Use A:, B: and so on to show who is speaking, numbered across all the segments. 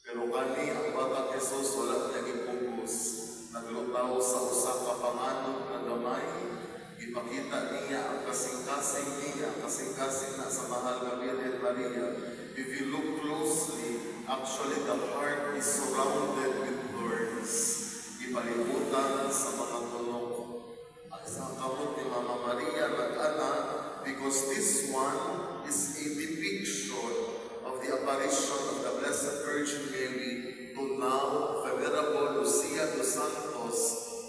A: Pero kani ang Batang Jesus wala niya gipugos. Naglutaw sa usa ka panganod na gamay. Ipakita niya ang kasing-kasing niya, kasing-kasing na sa mahal na Virgin Maria. If you look closely, actually the heart is surrounded with thorns. Ipalibutan sa mga tulong. Ang isang kamot ni Mama Maria nag-ana because this one is a depiction of the apparition of the Blessed Virgin Mary to now Venerable Lucia dos Santos,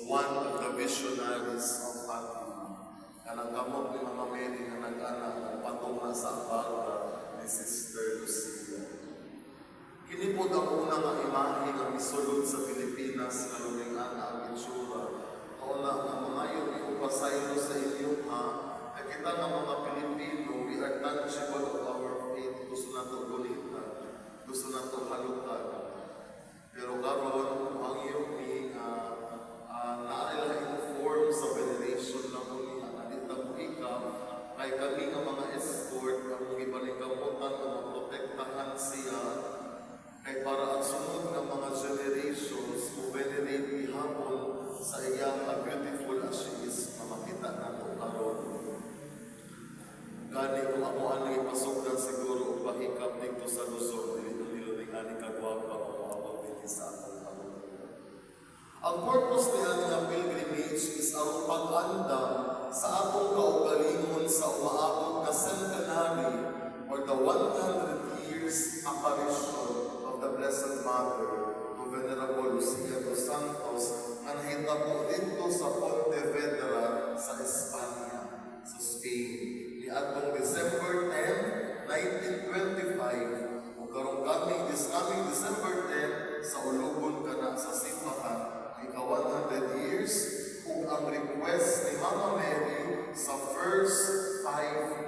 A: one of the visionaries of Fatima. Kanang kamot ni Mama Mary na nag-ana patong na sa abaga ni Sister Lucia. Kinipod ang unang ang imahe ng isulod sa Pilipinas na lumingan ang itsura. Kauna ang mga yun iupasaylo sa inyo ha. Nakita ng mga Pilipino, we are tangible of our faith. Gusto na ito gulitan. Gusto na ito halutan. Pero karon ang iyong na-inform sa veneration na muli ang alita mo ikaw. Kay kami ang mga escort, ang ibalikamutan o maprotektahan siya. Kay para ang sunod ng mga generations mo venerate ihapon sa iyang beautiful as she is na makita na ito karon. Gani kung ako ano ipasugdan siguro o pahikap dito sa Luzon, nilito-nilo ng ani kagwapa o maabot dito sa atong kalutugan. Ang purpose niya ng pilgrimage is ang pag-andam sa atong kaugalingon sa umaabot na centenary or the 100 years apparition of the Blessed Mother to Venerable Lucia dos Santos na nahitabo dito sa Pontevedra sa Espanya, sa Spain. Atong December 10, 1925, o karong this coming December 10, sa ulugon ka na sa simbahan, ika 100 years, ug ang request ni Mama Mary sa first 5